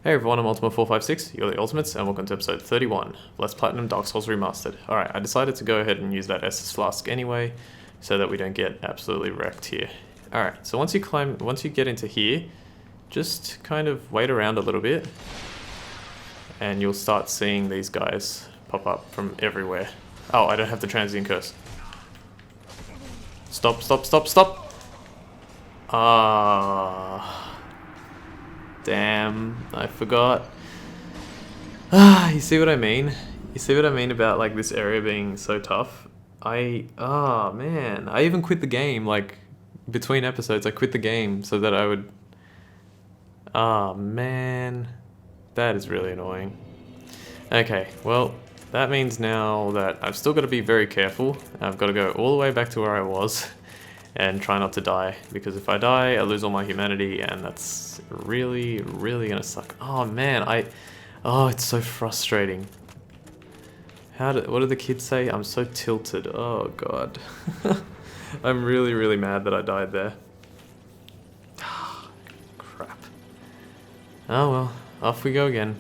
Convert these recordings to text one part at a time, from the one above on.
Hey everyone, I'm Ultima456, you're the Ultimates, and welcome to episode 31, Let's Platinum Dark Souls Remastered. Alright, I decided to go ahead and use that Estus Flask anyway, so that we don't get absolutely wrecked here. Alright, so once you get into here, just kind of wait around a little bit, and you'll start seeing these guys pop up from everywhere. Oh, I don't have the transient curse. Stop, stop, stop, stop! Damn, I forgot. You see what I mean? You see what I mean about like this area being so tough? Man, I even quit the game, like, between episodes I quit the game so that I would... man, that is really annoying. Okay, well, that means now that I've still got to be very careful. I've got to go all the way back to where I was and try not to die, because if I die, I lose all my humanity, and that's really, really gonna suck. Oh man, oh, it's so frustrating. What do the kids say? I'm so tilted. Oh god. I'm really, really mad that I died there. Crap. Oh well, off we go again.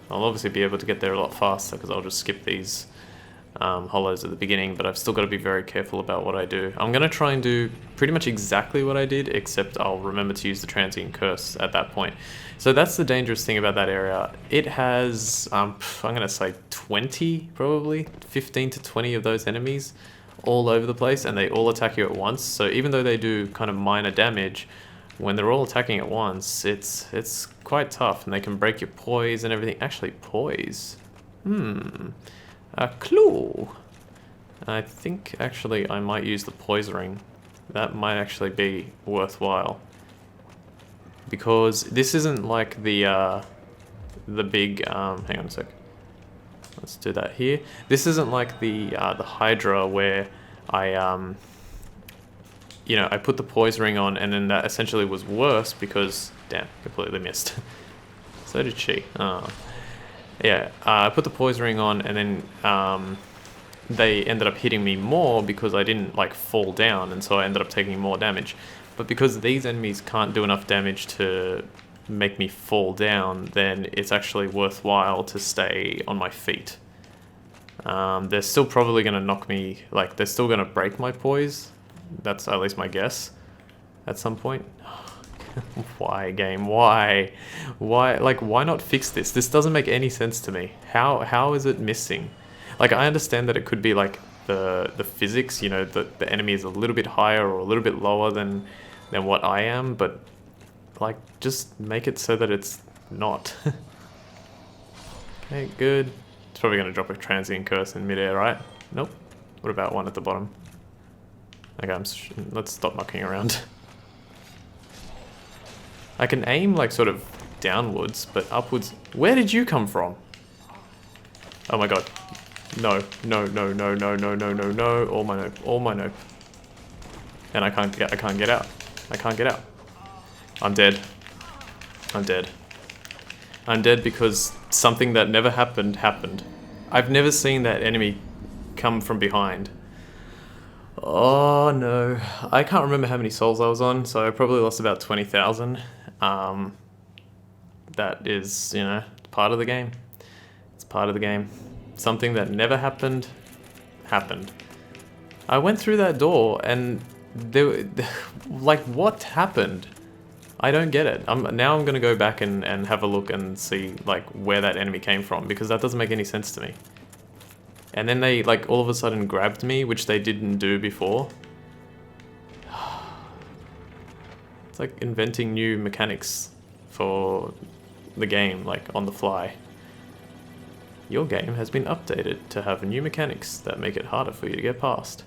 I'll obviously be able to get there a lot faster because I'll just skip these hollows at the beginning, but I've still got to be very careful about what I do. I'm going to try and do pretty much exactly what I did, except I'll remember to use the transient curse at that point. So that's the dangerous thing about that area. It has, I'm going to say 20, probably 15 to 20 of those enemies all over the place, and they all attack you at once. So even though they do kind of minor damage, when they're all attacking at once, it's quite tough, and they can break your poise and everything. Actually, poise. A clue. I think actually I might use the poise ring. That might actually be worthwhile, because this isn't like the big hang on a sec. Let's do that here. This isn't like the Hydra where I I put the poise ring on, and then that essentially was worse because damn, completely missed. So did she. Oh. Yeah, I put the poise ring on, and then they ended up hitting me more because I didn't like fall down, and so I ended up taking more damage. But because these enemies can't do enough damage to make me fall down, then it's actually worthwhile to stay on my feet. They're still probably going to knock me, like they're still going to break my poise. That's at least my guess at some point. Why, game? Why? Like, why not fix this? This doesn't make any sense to me. How is it missing? Like, I understand that it could be like the physics, the enemy is a little bit higher or a little bit lower than what I am, but like, just make it so that it's not. Okay, good. It's probably gonna drop a transient curse in midair, right? Nope. What about one at the bottom? Okay, let's stop mucking around. I can aim like sort of downwards, but upwards. Where did you come from? Oh my god. No, no, no, no, no, no, no, no, no. All my nope. And I can't get out. I can't get out. I'm dead. I'm dead. I'm dead because something that never happened. I've never seen that enemy come from behind. Oh no. I can't remember how many souls I was on, so I probably lost about 20,000. That is, part of the game. It's part of the game. Something that never happened. I went through that door and like, what happened? I don't get it. Now I'm gonna go back and have a look and see like where that enemy came from, because that doesn't make any sense to me. And then they like all of a sudden grabbed me, which they didn't do before. It's like inventing new mechanics for the game, like on the fly. Your game has been updated to have new mechanics that make it harder for you to get past.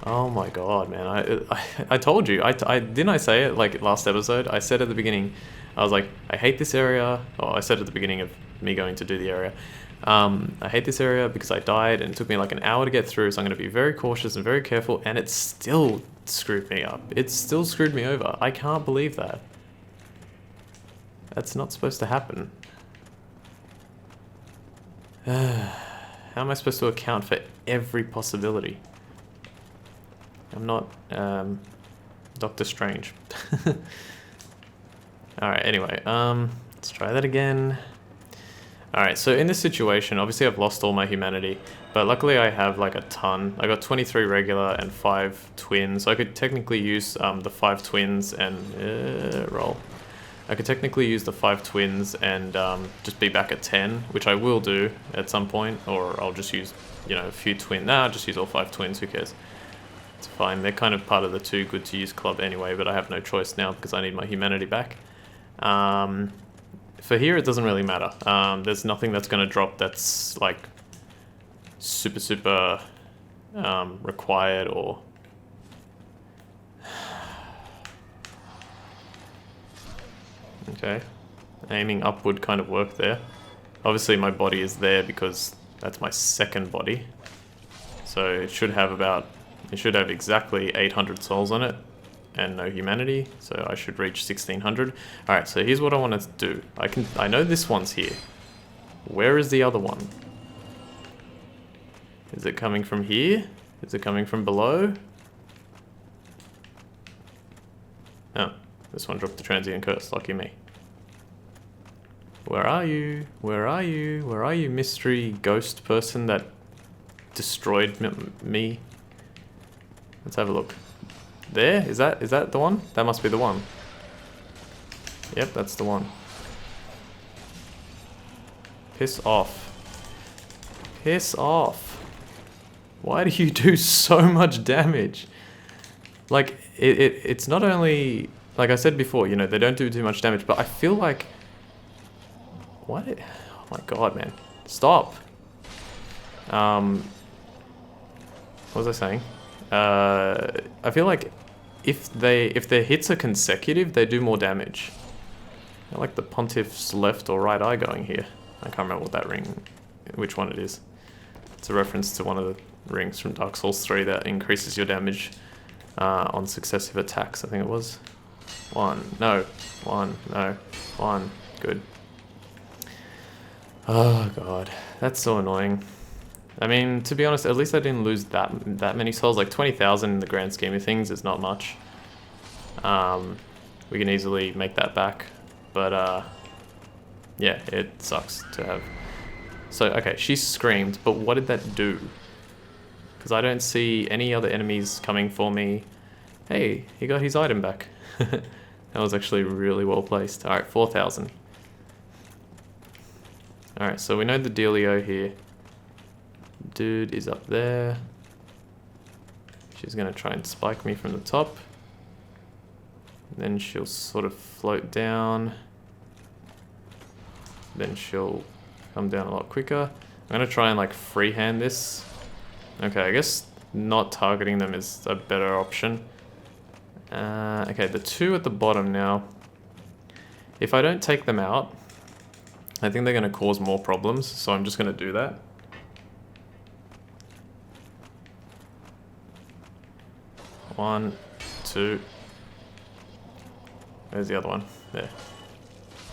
Oh my god, man. I told you. Didn't I say it like last episode? I said at the beginning, I was like, I hate this area. Oh, I said at the beginning of me going to do the area. I hate this area because I died and it took me like an hour to get through, so I'm going to be very cautious and very careful, and it still screwed me up. It still screwed me over. I can't believe that. That's not supposed to happen. How am I supposed to account for every possibility? I'm not Doctor Strange. Alright, anyway, Let's try that again. Alright, so in this situation, obviously I've lost all my humanity, but luckily I have like a ton. I got 23 regular and 5 twins, so I could technically use the 5 twins and... roll. I could technically use the 5 twins and just be back at 10, which I will do at some point, or I'll just use, you know, a few twins. Nah, I'll just use all 5 twins, who cares? It's fine, they're kind of part of the too good to use club anyway, but I have no choice now because I need my humanity back. For here, it doesn't really matter. There's nothing that's going to drop that's like super required or... Okay, aiming up would kind of work there. Obviously my body is there because that's my second body. So it should have exactly 800 souls on it and no humanity, so I should reach 1600. Alright, so here's what I want to do. I know this one's here. Where is the other one? Is it coming from here? Is it coming from below? Oh, this one dropped the transient curse, lucky me. Where are you? Where are you? Where are you, mystery ghost person that destroyed me? Let's have a look. There? Is that the one? That must be the one. Yep, that's the one. Piss off. Piss off. Why do you do so much damage? Like, it's not only... Like I said before, you know, they don't do too much damage, but I feel like... What? Oh my god, man. Stop. What was I saying? I feel like if their hits are consecutive, they do more damage. I like the Pontiff's left or right eye going here. I can't remember what that ring, which one it is. It's a reference to one of the rings from Dark Souls 3 that increases your damage on successive attacks, I think it was. One, no, good. Oh god, that's so annoying. I mean, to be honest, at least I didn't lose that many souls. Like 20,000 in the grand scheme of things is not much. We can easily make that back, but yeah, it sucks to have. So okay, she screamed, but what did that do? Because I don't see any other enemies coming for me. Hey, he got his item back. That was actually really well placed. Alright, 4,000. Alright, so we know the dealio here. Dude is up there. She's gonna try and spike me from the top. Then she'll sort of float down. Then she'll come down a lot quicker. I'm gonna try and like freehand this. Okay, I guess not targeting them is a better option. Okay, the two at the bottom now. If I don't take them out, I think they're gonna cause more problems, so I'm just gonna do that. One, two. There's the other one. There.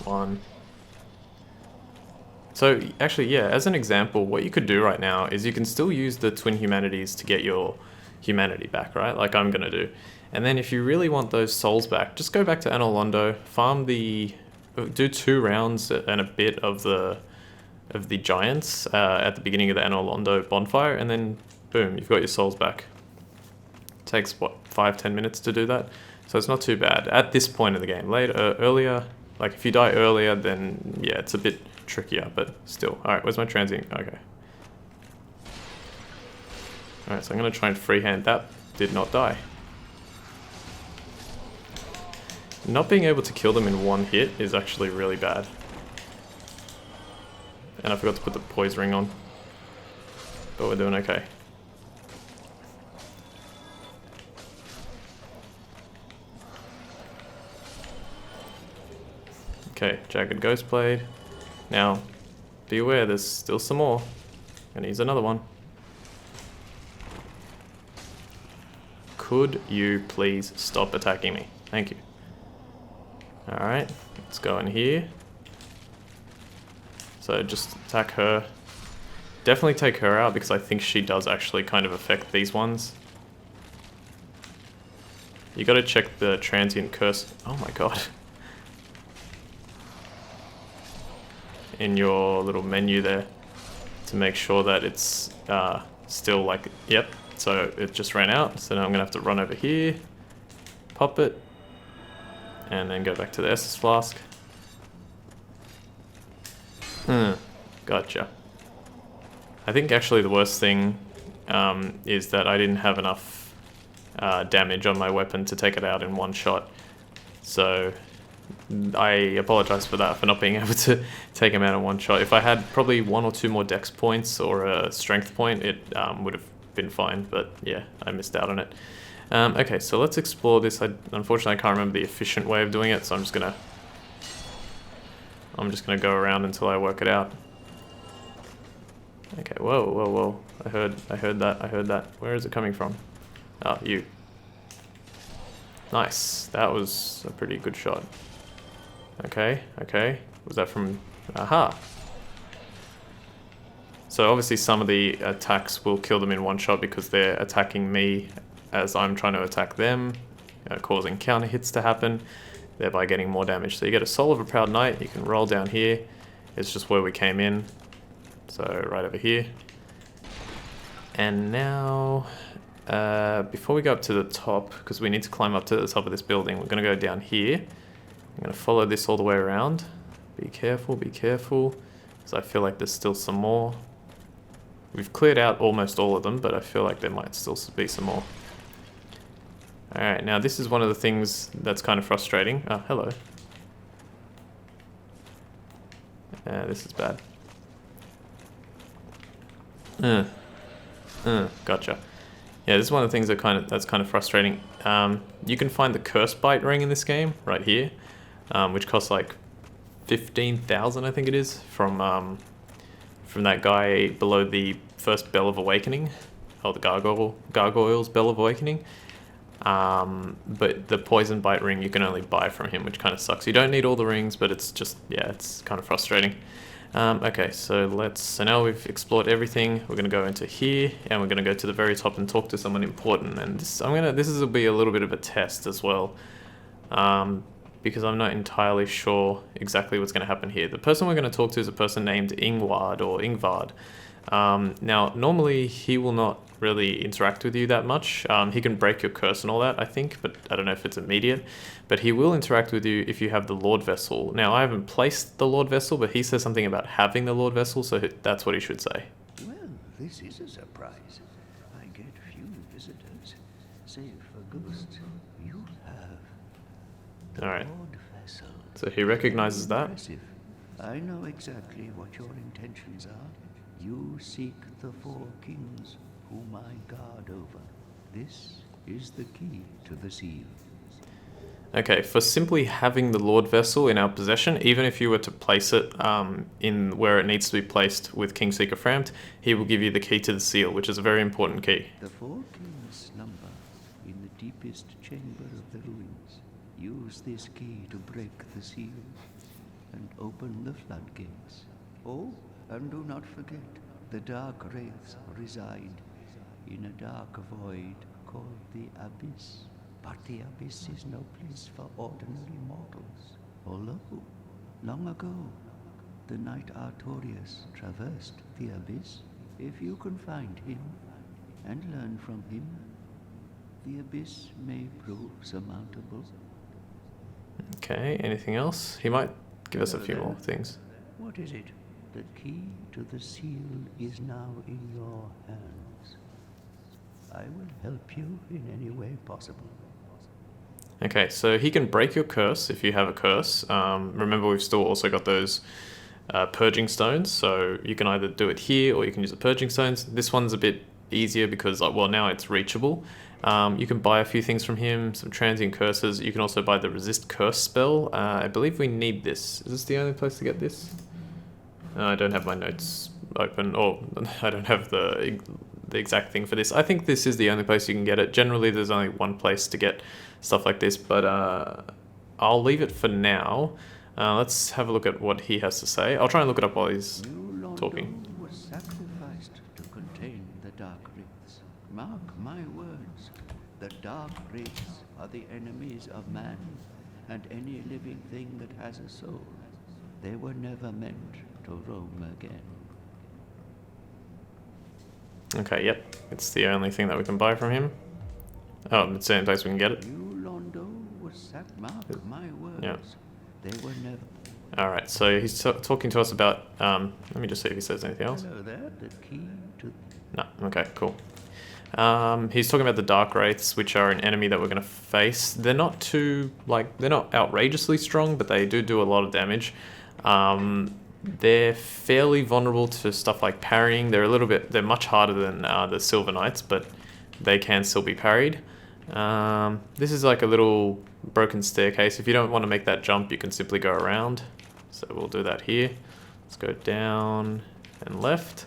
One. So, actually, yeah, as an example, what you could do right now is you can still use the twin humanities to get your humanity back, right? Like I'm gonna do. And then if you really want those souls back, just go back to Anor Londo, farm do 2 rounds and a bit of the giants at the beginning of the Anor Londo bonfire, and then boom, you've got your souls back. It takes what, 5-10 minutes to do that, so it's not too bad at this point in the game. Earlier, like if you die earlier, then yeah, it's a bit trickier, but still. All right, where's my transient? Okay. All right, so I'm gonna try and freehand that. Did not die. Not being able to kill them in one hit is actually really bad. And I forgot to put the poise ring on. But we're doing okay. Okay, Jagged Ghost Blade. Now, be aware, there's still some more. Gonna use another one. Could you please stop attacking me? Thank you. Alright, let's go in here. So just attack her. Definitely take her out because I think she does actually kind of affect these ones. You gotta check the transient curse. Oh my god. in your little menu there to make sure that it's still like, yep, so it just ran out. So now I'm gonna have to run over here, pop it, and then go back to the Estus flask. Gotcha. I think actually the worst thing is that I didn't have enough damage on my weapon to take it out in one shot. So I apologize for that, for not being able to take him out in one shot. If I had probably 1 or 2 more dex points or a strength point, it would have been fine, but yeah, I missed out on it. Okay, so let's explore this. Unfortunately, I can't remember the efficient way of doing it, so I'm just gonna go around until I work it out. Okay, whoa, whoa, whoa. I heard that. Where is it coming from? Oh, you. Nice. That was a pretty good shot. Okay, okay. Was that from... Aha! So obviously some of the attacks will kill them in one shot because they're attacking me as I'm trying to attack them, causing counter hits to happen, thereby getting more damage. So you get a Soul of a Proud Knight, you can roll down here. It's just where we came in. So right over here. And now, before we go up to the top, because we need to climb up to the top of this building, we're going to go down here. I'm going to follow this all the way around. Be careful, because I feel like there's still some more. We've cleared out almost all of them, but I feel like there might still be some more. Alright, now this is one of the things that's kind of frustrating. Oh, hello. This is bad. Gotcha. Yeah, this is one of the things that's kind of frustrating. You can find the Curse Bite ring in this game right here, which costs like 15,000, I think it is, from that guy below the first Bell of Awakening, or the Gargoyle's Bell of Awakening. But the Poison Bite ring you can only buy from him, which kind of sucks. You don't need all the rings, but it's just, yeah, it's kind of frustrating. Okay, so now we've explored everything. We're gonna go into here, and we're gonna go to the very top and talk to someone important. And this will be a little bit of a test as well, because I'm not entirely sure exactly what's gonna happen here. The person we're gonna talk to is a person named Ingvard or Ingvard. Now, normally he will not really interact with you that much. He can break your curse and all that, I think, but I don't know if it's immediate. But he will interact with you if you have the Lord Vessel. Now, I haven't placed the Lord Vessel, but he says something about having the Lord Vessel, so that's what he should say. Well, this is a surprise. I get few visitors, save for ghosts. You have the All right. Lord Vessel. So he recognizes that. Impressive. I know exactly what your intentions are. You seek the 4 kings whom I guard over. This is the key to the seal. Okay, for simply having the Lord Vessel in our possession, even if you were to place it in where it needs to be placed with Kingseeker Frampt, he will give you the key to the seal, which is a very important key. The 4 kings slumber in the deepest chamber of the ruins. Use this key to break the seal and open the floodgates. Oh, and do not forget, the dark wraiths reside in a dark void called the Abyss. But the Abyss is no place for ordinary mortals. Although, long ago, the knight Artorias traversed the Abyss. If you can find him and learn from him, the Abyss may prove surmountable. Okay, anything else? He might give us a few more things. What is it? The key to the seal is now in your hands. I will help you in any way possible. Okay, so he can break your curse if you have a curse. Remember, we've still also got those purging stones, so you can either do it here or you can use the purging stones. This one's a bit easier because, well, now it's reachable. You can buy a few things from him, some transient curses. You can also buy the resist curse spell. I believe we need this. Is this the only place to get this? I don't have my notes open, or I don't have the exact thing for this. I think this is the only place you can get it. Generally, there's only one place to get stuff like this, but I'll leave it for now. Let's have a look at what he has to say. I'll try and look it up while he's talking. Londo was sacrificed to contain the dark wraiths. Mark my words, the dark wraiths are the enemies of man and any living thing that has a soul. They were never meant to roam again. Okay, yep. It's the only thing that we can buy from him. Oh, it's the only place we can get it. You, Londo, was that mark my words. Yeah. They were never... Alright, so he's talking to us about... let me just see if he says anything else. Hello there, the key to... No, okay, cool. He's talking about the Dark Wraiths, which are an enemy that we're going to face. They're not too, like, they're not outrageously strong, but they do a lot of damage. They're fairly vulnerable to stuff like parrying. They're much harder than the Silver Knights, but they can still be parried. This is like a little broken staircase. If you don't want to make that jump, you can simply go around. So we'll do that here. Let's go down and left.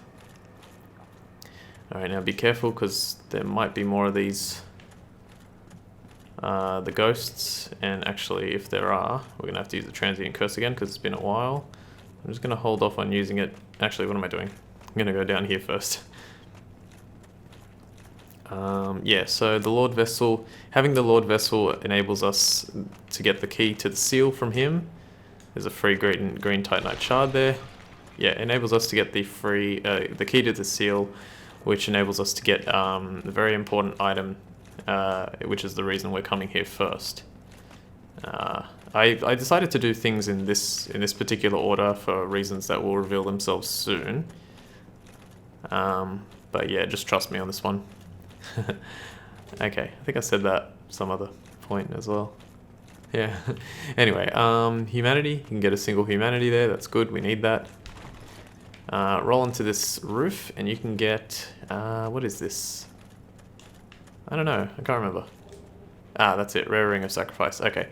Alright, now be careful because there might be more of these, the ghosts, and actually if there are, we're going to have to use the transient curse again because it's been a while. I'm just going to hold off on using it. Actually, what am I doing? I'm going to go down here first. Yeah, so the Lord Vessel, having the Lord Vessel enables us to get the key to the seal from him. There's a free green Titanite shard there. Yeah, it enables us to get the the key to the seal, which enables us to get the very important item, which is the reason we're coming here first. I decided to do things in this particular order for reasons that will reveal themselves soon. But yeah, just trust me on this one. Okay, I think I said that some other point as well. Yeah. Anyway, humanity. You can get a single humanity there. That's good. We need that. Roll onto this roof, and you can get... what is this? I don't know. I can't remember. Ah, that's it. Rare Ring of Sacrifice. Okay.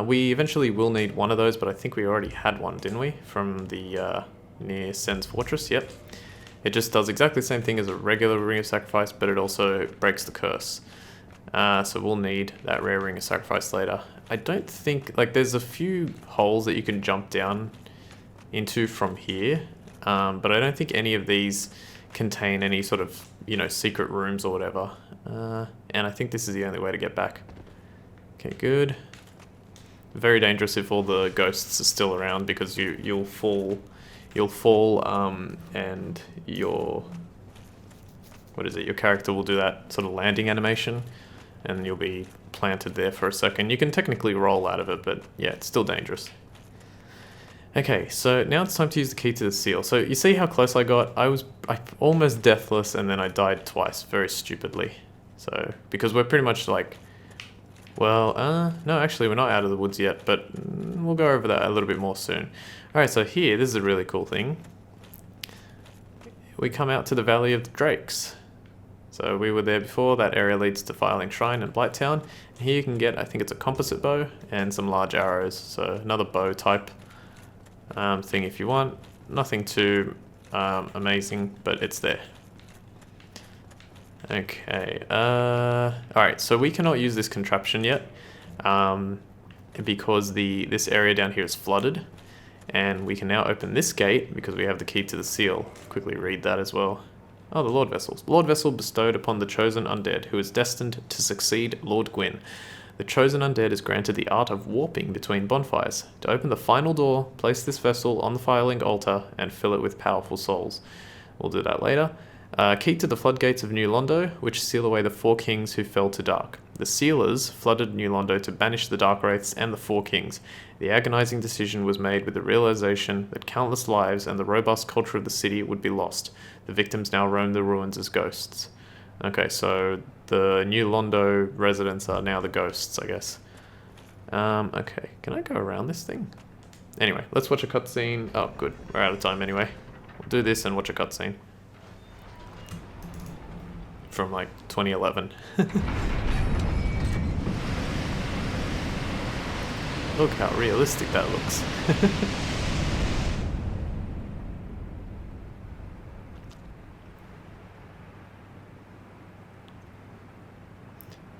We eventually will need one of those, but I think we already had one, didn't we? From the near Sen's Fortress. Yep. It just does exactly the same thing as a regular Ring of Sacrifice, but it also breaks the curse. So we'll need that Rare Ring of Sacrifice later. I don't think... Like, there's a few holes that you can jump down into from here. But I don't think any of these contain any sort of, you know, secret rooms or whatever. And I think this is the only way to get back. Okay, good. Very dangerous if all the ghosts are still around because you'll fall, and your character will do that sort of landing animation, and you'll be planted there for a second. You can technically roll out of it, but yeah, it's still dangerous. Okay, so now it's time to use the key to the seal. So you see how close I got? I almost deathless, and then I died twice, very stupidly. So, because we're pretty much like, well, no, actually we're not out of the woods yet, but we'll go over that a little bit more soon. Alright, so here, this is a really cool thing. We come out to the Valley of the Drakes. So we were there before. That area leads to Filing Shrine and Blighttown. And here you can get, I think it's a composite bow and some large arrows. So another bow type thing if you want. Nothing too amazing, but it's there. Okay. Alright, so we cannot use this contraption yet because this area down here is flooded. And we can now open this gate because we have the key to the seal. Quickly read that as well. Oh, the Lord Vessels. Lord Vessel bestowed upon the chosen undead, who is destined to succeed Lord Gwyn. The chosen undead is granted the art of warping between bonfires. To open the final door, place this vessel on the filing altar and fill it with powerful souls. We'll do that later. Key to the floodgates of New Londo, which seal away the 4 kings who fell to dark. The sealers flooded New Londo to banish the Dark Wraiths and the 4 kings. The agonizing decision was made with the realization that countless lives and the robust culture of the city would be lost. The victims now roam the ruins as ghosts. Okay, so the New Londo residents are now the ghosts, I guess. Okay, can I go around this thing? Anyway, let's watch a cutscene. Oh, good. We're out of time anyway. We'll do this and watch a cutscene. From like 2011. Look how realistic that looks.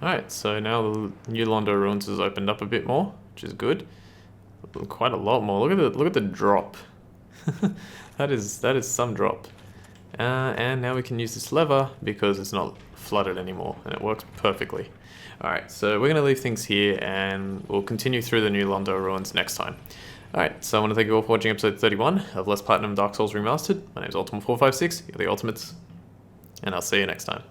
Alright, so now the New Londo Ruins has opened up a bit more, which is good. Quite a lot more. Look at the drop. that is some drop. And now we can use this lever because it's not flooded anymore, and it works perfectly. Alright, so we're going to leave things here, and we'll continue through the New Londo Ruins next time. Alright, so I want to thank you all for watching episode 31 of Less Platinum Dark Souls Remastered. My name is Ultimate456, you're the Ultimates, and I'll see you next time.